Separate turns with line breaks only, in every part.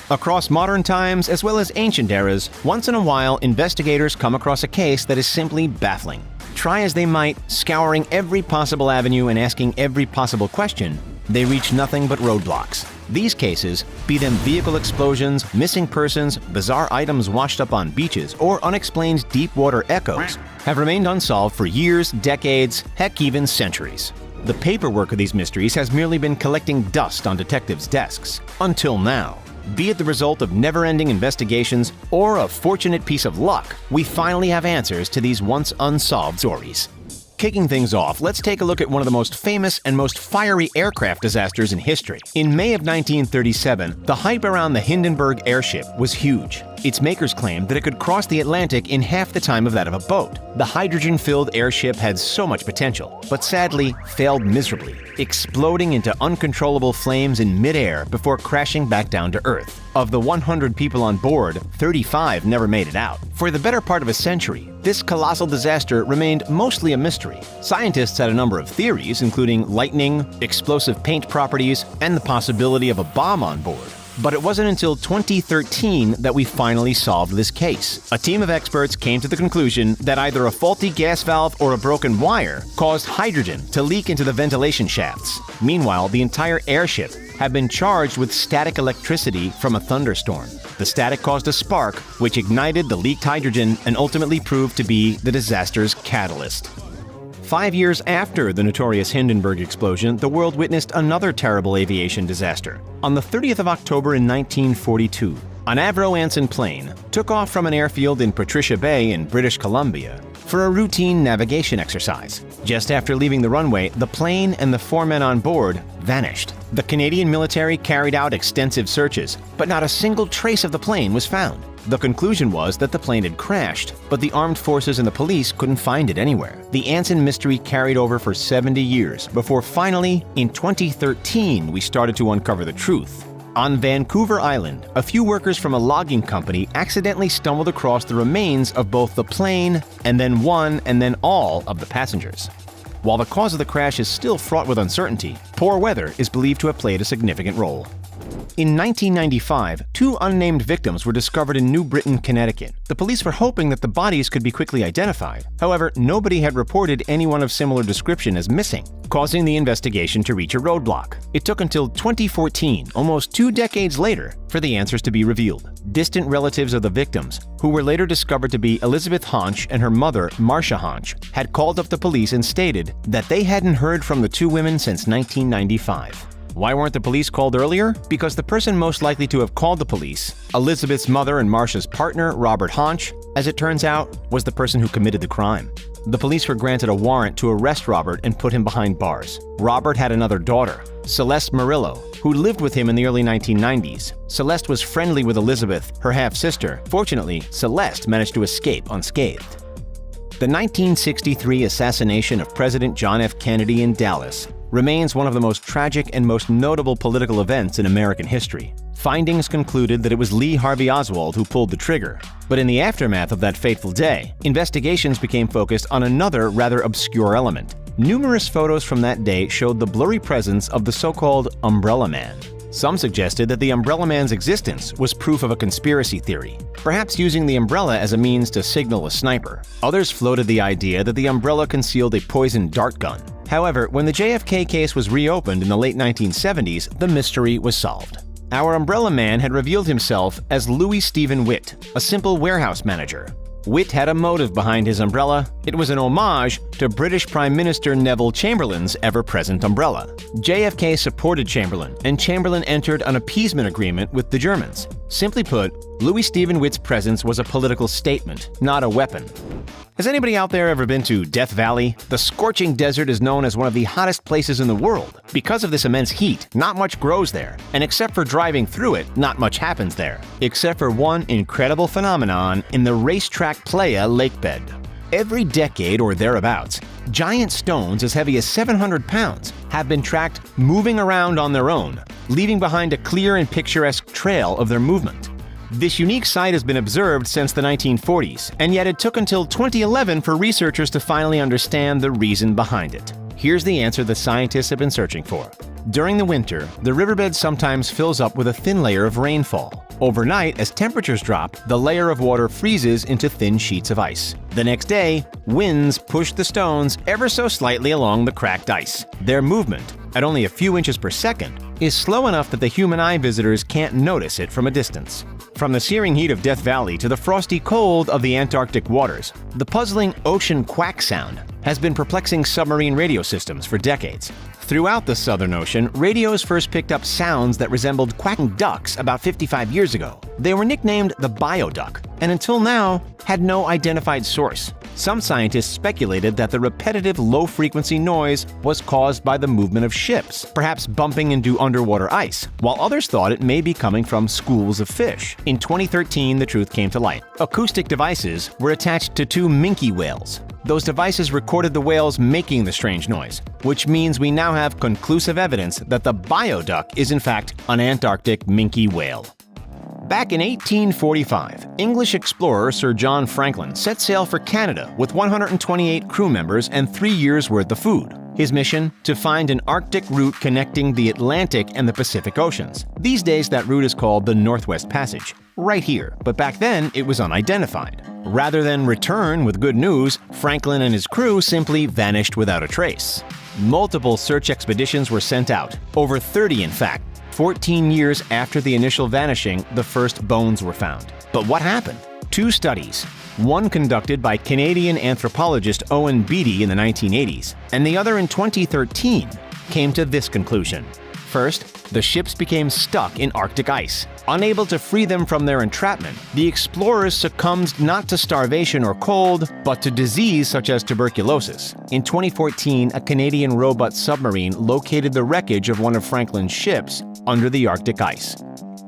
Across modern times as well as ancient eras, once in a while investigators come across a case that is simply baffling. Try as they might, scouring every possible avenue and asking every possible question, they reach nothing but roadblocks. These cases, be them vehicle explosions, missing persons, bizarre items washed up on beaches, or unexplained deep-water echoes, have remained unsolved for years, decades, heck even centuries. The paperwork of these mysteries has merely been collecting dust on detectives' desks. Until now. Be it the result of never-ending investigations or a fortunate piece of luck, we finally have answers to these once unsolved stories. Kicking things off, let's take a look at one of the most famous and most fiery aircraft disasters in history. In May of 1937, the hype around the Hindenburg airship was huge. Its makers claimed that it could cross the Atlantic in half the time of that of a boat. The hydrogen-filled airship had so much potential, but sadly failed miserably, exploding into uncontrollable flames in midair before crashing back down to Earth. Of the 100 people on board, 35 never made it out. For the better part of a century, this colossal disaster remained mostly a mystery. Scientists had a number of theories, including lightning, explosive paint properties, and the possibility of a bomb on board. But it wasn't until 2013 that we finally solved this case. A team of experts came to the conclusion that either a faulty gas valve or a broken wire caused hydrogen to leak into the ventilation shafts. Meanwhile, the entire airship had been charged with static electricity from a thunderstorm. The static caused a spark, which ignited the leaked hydrogen and ultimately proved to be the disaster's catalyst. 5 years after the notorious Hindenburg explosion, the world witnessed another terrible aviation disaster. On the 30th of October in 1942, an Avro Anson plane took off from an airfield in Patricia Bay in British Columbia for a routine navigation exercise. Just after leaving the runway, the plane and the 4 men on board vanished. The Canadian military carried out extensive searches, but not a single trace of the plane was found. The conclusion was that the plane had crashed, but the armed forces and the police couldn't find it anywhere. The Anson mystery carried over for 70 years, before finally, in 2013, we started to uncover the truth. On Vancouver Island, a few workers from a logging company accidentally stumbled across the remains of both the plane and then one and then all of the passengers. While the cause of the crash is still fraught with uncertainty, poor weather is believed to have played a significant role. In 1995, 2 unnamed victims were discovered in New Britain, Connecticut. The police were hoping that the bodies could be quickly identified. However, nobody had reported anyone of similar description as missing, causing the investigation to reach a roadblock. It took until 2014, almost 2 decades later, for the answers to be revealed. Distant relatives of the victims, who were later discovered to be Elizabeth Haunch and her mother, Marcia Haunch, had called up the police and stated that they hadn't heard from the 2 women since 1995. Why weren't the police called earlier? Because the person most likely to have called the police, Elizabeth's mother and Marcia's partner, Robert Haunch, as it turns out, was the person who committed the crime. The police were granted a warrant to arrest Robert and put him behind bars. Robert had another daughter, Celeste Murillo, who lived with him in the early 1990s. Celeste was friendly with Elizabeth, her half-sister. Fortunately, Celeste managed to escape unscathed. The 1963 assassination of President John F. Kennedy in Dallas remains one of the most tragic and most notable political events in American history. Findings concluded that it was Lee Harvey Oswald who pulled the trigger. But in the aftermath of that fateful day, investigations became focused on another rather obscure element. Numerous photos from that day showed the blurry presence of the so-called Umbrella Man. Some suggested that the Umbrella Man's existence was proof of a conspiracy theory, perhaps using the umbrella as a means to signal a sniper. Others floated the idea that the umbrella concealed a poisoned dart gun. However, when the JFK case was reopened in the late 1970s, the mystery was solved. Our Umbrella Man had revealed himself as Louis Stephen Witt, a simple warehouse manager. Witt had a motive behind his umbrella. It was an homage to British Prime Minister Neville Chamberlain's ever-present umbrella. JFK supported Chamberlain, and Chamberlain entered an appeasement agreement with the Germans. Simply put, Louis Stephen Witt's presence was a political statement, not a weapon. Has anybody out there ever been to Death Valley? The scorching desert is known as one of the hottest places in the world. Because of this immense heat, not much grows there, and except for driving through it, not much happens there. Except for one incredible phenomenon in the racetrack Playa lakebed. Every decade or thereabouts, giant stones as heavy as 700 pounds have been tracked moving around on their own, leaving behind a clear and picturesque trail of their movement. This unique sight has been observed since the 1940s, and yet it took until 2011 for researchers to finally understand the reason behind it. Here's the answer the scientists have been searching for. During the winter, the riverbed sometimes fills up with a thin layer of rainfall. Overnight, as temperatures drop, the layer of water freezes into thin sheets of ice. The next day, winds push the stones ever so slightly along the cracked ice. Their movement, at only a few inches per second, is slow enough that the human eye visitors can't notice it from a distance. From the searing heat of Death Valley to the frosty cold of the Antarctic waters, the puzzling ocean quack sound has been perplexing submarine radio systems for decades. Throughout the Southern Ocean, radios first picked up sounds that resembled quacking ducks about 55 years ago. They were nicknamed the bioduck, and until now, had no identified source. Some scientists speculated that the repetitive low-frequency noise was caused by the movement of ships, perhaps bumping into underwater ice, while others thought it may be coming from schools of fish. In 2013, the truth came to light. Acoustic devices were attached to two minke whales. Those devices recorded the whales making the strange noise, which means we now have conclusive evidence that the bioduck is in fact an Antarctic minke whale. Back in 1845, English explorer Sir John Franklin set sail for Canada with 128 crew members and 3 years' worth of food. His mission? To find an Arctic route connecting the Atlantic and the Pacific Oceans. These days, that route is called the Northwest Passage. Right here, but back then it was unidentified. Rather than return with good news, Franklin and his crew simply vanished without a trace. Multiple search expeditions were sent out, over 30 in fact. 14 years after the initial vanishing, the first bones were found. But what happened? Two studies, one conducted by Canadian anthropologist Owen Beattie in the 1980s, and the other in 2013, came to this conclusion. First, the ships became stuck in Arctic ice. Unable to free them from their entrapment, the explorers succumbed not to starvation or cold, but to disease such as tuberculosis. In 2014, a Canadian robot submarine located the wreckage of one of Franklin's ships under the Arctic ice.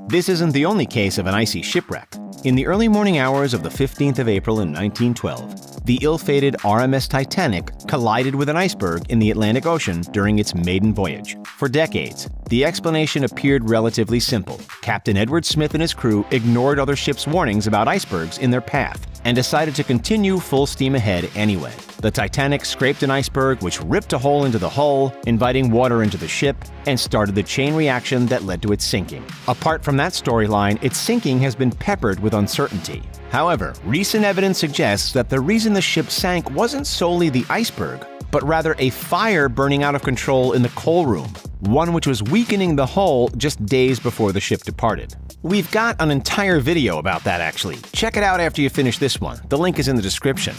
This isn't the only case of an icy shipwreck. In the early morning hours of the 15th of April in 1912, the ill-fated RMS Titanic collided with an iceberg in the Atlantic Ocean during its maiden voyage. For decades, the explanation appeared relatively simple. Captain Edward Smith and his crew ignored other ships' warnings about icebergs in their path and decided to continue full steam ahead anyway. The Titanic scraped an iceberg which ripped a hole into the hull, inviting water into the ship, and started the chain reaction that led to its sinking. Apart from that storyline, its sinking has been peppered with uncertainty. However, recent evidence suggests that the reason the ship sank wasn't solely the iceberg, but rather a fire burning out of control in the coal room, one which was weakening the hull just days before the ship departed. We've got an entire video about that actually. Check it out after you finish this one. The link is in the description.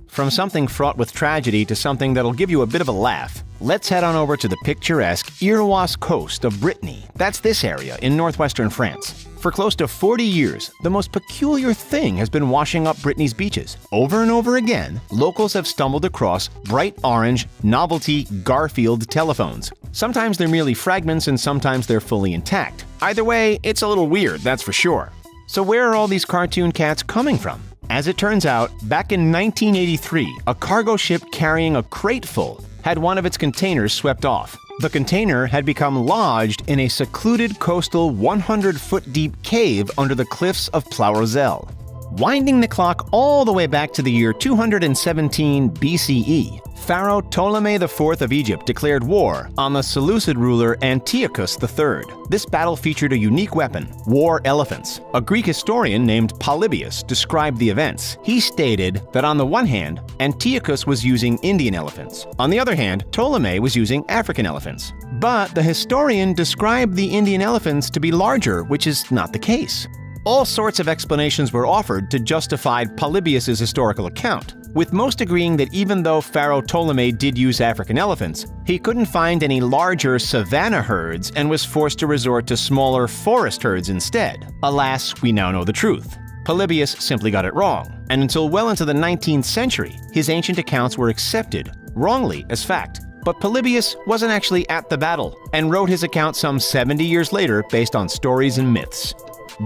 From something fraught with tragedy to something that'll give you a bit of a laugh, let's head on over to the picturesque Iroise coast of Brittany. That's this area in northwestern France. For close to 40 years, the most peculiar thing has been washing up Brittany's beaches. Over and over again, locals have stumbled across bright orange, novelty Garfield telephones. Sometimes they're merely fragments and sometimes they're fully intact. Either way, it's a little weird, that's for sure. So where are all these cartoon cats coming from? As it turns out, back in 1983, a cargo ship carrying a crate full had one of its containers swept off. The container had become lodged in a secluded coastal 100-foot-deep cave under the cliffs of Plourzel. Winding the clock all the way back to the year 217 BCE, Pharaoh Ptolemy IV of Egypt declared war on the Seleucid ruler Antiochus III. This battle featured a unique weapon, war elephants. A Greek historian named Polybius described the events. He stated that on the one hand, Antiochus was using Indian elephants. On the other hand, Ptolemy was using African elephants. But the historian described the Indian elephants to be larger, which is not the case. All sorts of explanations were offered to justify Polybius's historical account, with most agreeing that even though Pharaoh Ptolemy did use African elephants, he couldn't find any larger savanna herds and was forced to resort to smaller forest herds instead. Alas, we now know the truth. Polybius simply got it wrong, and until well into the 19th century, his ancient accounts were accepted, wrongly, as fact. But Polybius wasn't actually at the battle, and wrote his account some 70 years later based on stories and myths.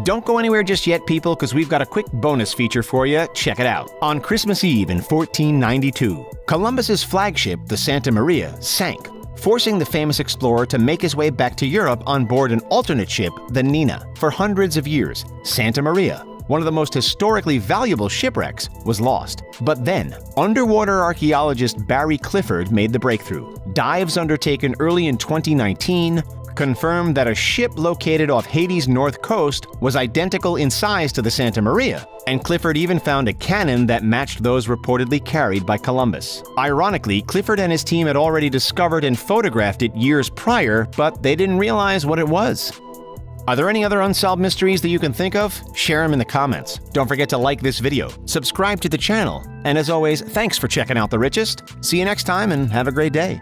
Don't go anywhere just yet, people, because we've got a quick bonus feature for you. Check it out. On Christmas Eve in 1492, Columbus's flagship, the Santa Maria, sank, forcing the famous explorer to make his way back to Europe on board an alternate ship, the Nina. For hundreds of years, Santa Maria, one of the most historically valuable shipwrecks, was lost. But then, underwater archaeologist Barry Clifford made the breakthrough. Dives undertaken early in 2019 confirmed that a ship located off Haiti's north coast was identical in size to the Santa Maria, and Clifford even found a cannon that matched those reportedly carried by Columbus. Ironically, Clifford and his team had already discovered and photographed it years prior, but they didn't realize what it was. Are there any other unsolved mysteries that you can think of? Share them in the comments. Don't forget to like this video, subscribe to the channel, and as always, thanks for checking out The Richest. See you next time and have a great day.